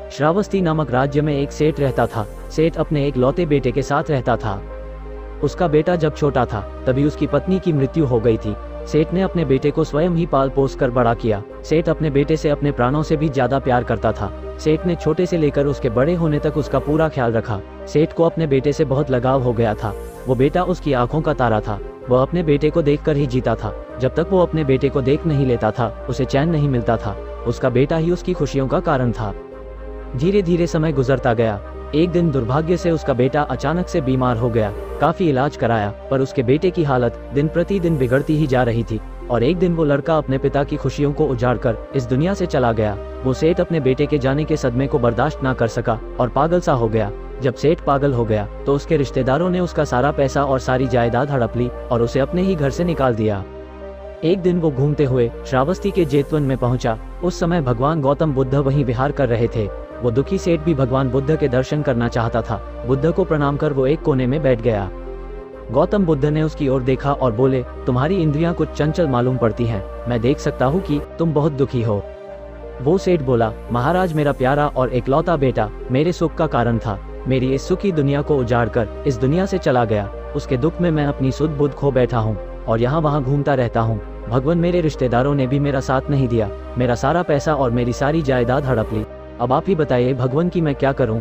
श्रावस्ती नामक राज्य में एक सेठ रहता था। सेठ अपने एक लौते बेटे के साथ रहता था। उसका बेटा जब छोटा था तभी उसकी पत्नी की मृत्यु हो गई थी। सेठ ने अपने बेटे को स्वयं ही पाल पोस कर बड़ा किया। सेठ अपने बेटे से अपने प्राणों से भी ज्यादा प्यार करता था। सेठ ने छोटे से लेकर उसके बड़े होने तक उसका पूरा ख्याल रखा। सेठ को अपने बेटे से बहुत लगाव हो गया था। वो बेटा उसकी आंखों का तारा था। वह अपने बेटे को देखकर ही जीता था। जब तक वो अपने बेटे को देख नहीं लेता था उसे चैन नहीं मिलता था। उसका बेटा ही उसकी खुशियों का कारण था। धीरे धीरे समय गुजरता गया। एक दिन दुर्भाग्य से उसका बेटा अचानक से बीमार हो गया। काफी इलाज कराया पर उसके बेटे की हालत दिन प्रतिदिन बिगड़ती ही जा रही थी और एक दिन वो लड़का अपने पिता की खुशियों को उजाड़कर इस दुनिया से चला गया। वो सेठ अपने बेटे के जाने के सदमे को बर्दाश्त ना कर सका और पागल सा हो गया। जब सेठ पागल हो गया तो उसके रिश्तेदारों ने उसका सारा पैसा और सारी जायदाद हड़प ली और उसे अपने ही घर से निकाल दिया। एक दिन वो घूमते हुए श्रावस्ती के जेतवन में पहुंचा। उस समय भगवान गौतम बुद्ध वहीं विहार कर रहे थे। वो दुखी सेठ भी भगवान बुद्ध के दर्शन करना चाहता था। बुद्ध को प्रणाम कर वो एक कोने में बैठ गया। गौतम बुद्ध ने उसकी ओर देखा और बोले, तुम्हारी इंद्रियां कुछ चंचल मालूम पड़ती हैं। मैं देख सकता हूँ कि तुम बहुत दुखी हो। वो सेठ बोला, महाराज मेरा प्यारा और इकलौता बेटा मेरे सुख का कारण था। मेरी इस सुखी दुनिया को उजाड़कर इस दुनिया से चला गया। उसके दुख में मैं अपनी सुध बुध खो बैठा हूँ और यहाँ वहाँ घूमता रहता हूँ। भगवान मेरे रिश्तेदारों ने भी मेरा साथ नहीं दिया। मेरा सारा पैसा और मेरी सारी जायदाद हड़प ली। अब आप ही बताइए भगवान की मैं क्या करूं?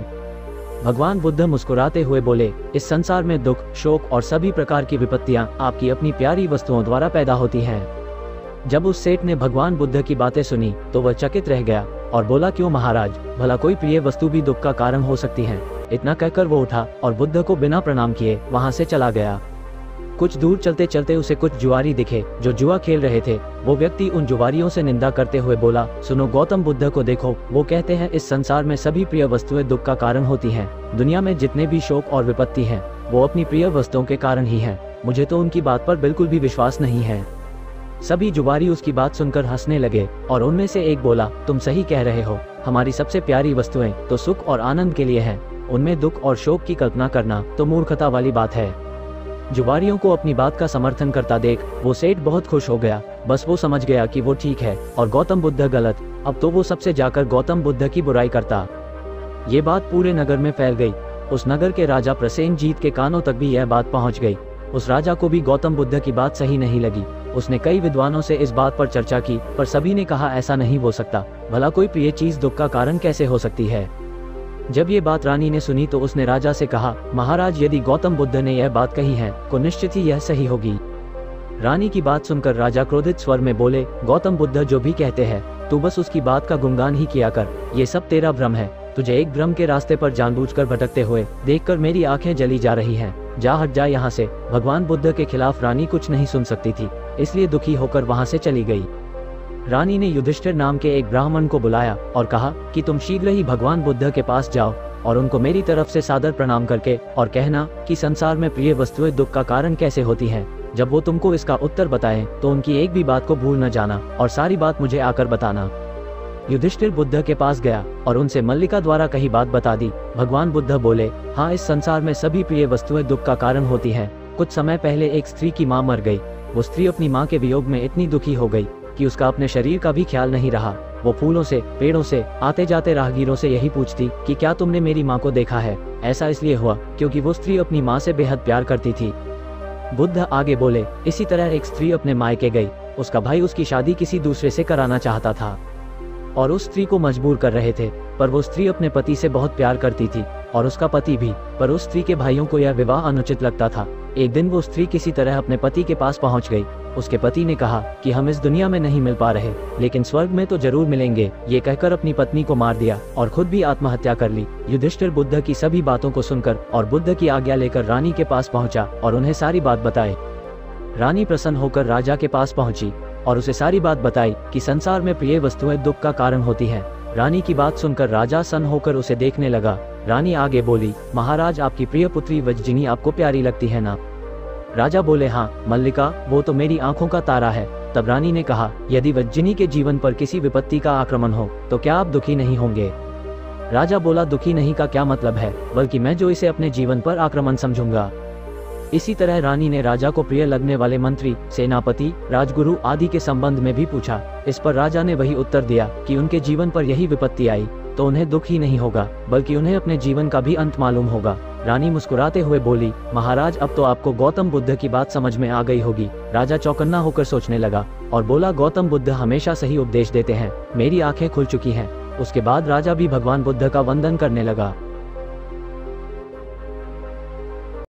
भगवान बुद्ध मुस्कुराते हुए बोले, इस संसार में दुख, शोक और सभी प्रकार की विपत्तियां आपकी अपनी प्यारी वस्तुओं द्वारा पैदा होती हैं। जब उस सेठ ने भगवान बुद्ध की बातें सुनी तो वह चकित रह गया और बोला, क्यों महाराज, भला कोई प्रिय वस्तु भी दुख का कारण हो सकती है? इतना कहकर वो उठा और बुद्ध को बिना प्रणाम किए वहां से चला गया। कुछ दूर चलते चलते उसे कुछ जुआरी दिखे जो जुआ खेल रहे थे। वो व्यक्ति उन जुआरियों से निंदा करते हुए बोला, सुनो गौतम बुद्ध को देखो, वो कहते हैं इस संसार में सभी प्रिय वस्तुएं दुख का कारण होती हैं। दुनिया में जितने भी शोक और विपत्ति हैं वो अपनी प्रिय वस्तुओं के कारण ही हैं। मुझे तो उनकी बात पर बिल्कुल भी विश्वास नहीं है। सभी जुआरी उसकी बात सुनकर हंसने लगे और उनमें से एक बोला, तुम सही कह रहे हो। हमारी सबसे प्यारी वस्तुएं तो सुख और आनंद के लिए हैं। उनमें दुख और शोक की कल्पना करना तो मूर्खता वाली बात है। जुआरियों को अपनी बात का समर्थन करता देख वो सेठ बहुत खुश हो गया। बस वो समझ गया कि वो ठीक है और गौतम बुद्ध गलत। अब तो वो सबसे जाकर गौतम बुद्ध की बुराई करता। ये बात पूरे नगर में फैल गई। उस नगर के राजा प्रसेनजीत के कानों तक भी यह बात पहुंच गई। उस राजा को भी गौतम बुद्ध की बात सही नहीं लगी। उसने कई विद्वानों से इस बात पर चर्चा की पर सभी ने कहा ऐसा नहीं हो सकता। भला कोई प्रिय चीज दुख का कारण कैसे हो सकती है? जब ये बात रानी ने सुनी तो उसने राजा से कहा, महाराज यदि गौतम बुद्ध ने यह बात कही है तो निश्चित ही यह सही होगी। रानी की बात सुनकर राजा क्रोधित स्वर में बोले, गौतम बुद्ध जो भी कहते हैं तू बस उसकी बात का गुणगान ही किया कर। ये सब तेरा भ्रम है। तुझे एक भ्रम के रास्ते पर जानबूझकर भटकते हुए देखकर मेरी आंखें जली जा रही हैं। जा हट जा यहाँ से। भगवान बुद्ध के खिलाफ रानी कुछ नहीं सुन सकती थी, इसलिए दुखी होकर वहाँ से चली गई। रानी ने युधिष्ठिर नाम के एक ब्राह्मण को बुलाया और कहा कि तुम शीघ्र ही भगवान बुद्ध के पास जाओ और उनको मेरी तरफ से सादर प्रणाम करके और कहना कि संसार में प्रिय वस्तुएं दुख का कारण कैसे होती हैं। जब वो तुमको इसका उत्तर बताएं तो उनकी एक भी बात को भूल न जाना और सारी बात मुझे आकर बताना। युधिष्ठिर बुद्ध के पास गया और उनसे मल्लिका द्वारा कही बात बता दी। भगवान बुद्ध बोले, हाँ, इस संसार में सभी प्रिय वस्तुएं दुख का कारण होती हैं। कुछ समय पहले एक स्त्री की माँ मर गई। वो स्त्री अपनी माँ के वियोग में इतनी दुखी हो गई कि उसका अपने शरीर का भी ख्याल नहीं रहा। वो फूलों से, पेड़ों से, आते जाते राहगीरों से यही पूछती कि क्या तुमने मेरी माँ को देखा है? ऐसा इसलिए हुआ क्योंकि वो स्त्री अपनी माँ से बेहद प्यार करती थी। बुद्ध आगे बोले, इसी तरह एक स्त्री अपने मायके गई। उसका भाई उसकी शादी किसी दूसरे से कराना चाहता था और उस स्त्री को मजबूर कर रहे थे, पर वो स्त्री अपने पति से बहुत प्यार करती थी और उसका पति भी, पर उस स्त्री के भाइयों को यह विवाह अनुचित लगता था। एक दिन वो स्त्री किसी तरह अपने पति के पास पहुंच गई। उसके पति ने कहा कि हम इस दुनिया में नहीं मिल पा रहे लेकिन स्वर्ग में तो जरूर मिलेंगे। ये कहकर अपनी पत्नी को मार दिया और खुद भी आत्महत्या कर ली। युधिष्ठिर बुद्ध की सभी बातों को सुनकर और बुद्ध की आज्ञा लेकर रानी के पास पहुंचा और उन्हें सारी बात बताई। रानी प्रसन्न होकर राजा के पास पहुंची और उसे सारी बात बताई कि संसार में प्रिय वस्तुएं दुख का कारण होती हैं। रानी की बात सुनकर राजा सन्न होकर उसे देखने लगा। रानी आगे बोली, महाराज आपकी प्रिय पुत्री वज्जिनी आपको प्यारी लगती है ना? राजा बोले, हाँ मल्लिका, वो तो मेरी आंखों का तारा है। तब रानी ने कहा, यदि वज्जिनी के जीवन पर किसी विपत्ति का आक्रमण हो तो क्या आप दुखी नहीं होंगे? राजा बोला, दुखी नहीं का क्या मतलब है, बल्कि मैं जो इसे अपने जीवन पर आक्रमण समझूंगा। इसी तरह रानी ने राजा को प्रिय लगने वाले मंत्री, सेनापति, राजगुरु आदि के संबंध में भी पूछा। इस पर राजा ने वही उत्तर दिया कि उनके जीवन पर यही विपत्ति आई तो उन्हें दुख ही नहीं होगा, बल्कि उन्हें अपने जीवन का भी अंत मालूम होगा। रानी मुस्कुराते हुए बोली, महाराज अब तो आपको गौतम बुद्ध की बात समझ में आ गई होगी। राजा चौकन्ना होकर सोचने लगा और बोला, गौतम बुद्ध हमेशा सही उपदेश देते हैं, मेरी आंखें खुल चुकी हैं। उसके बाद राजा भी भगवान बुद्ध का वंदन करने लगा।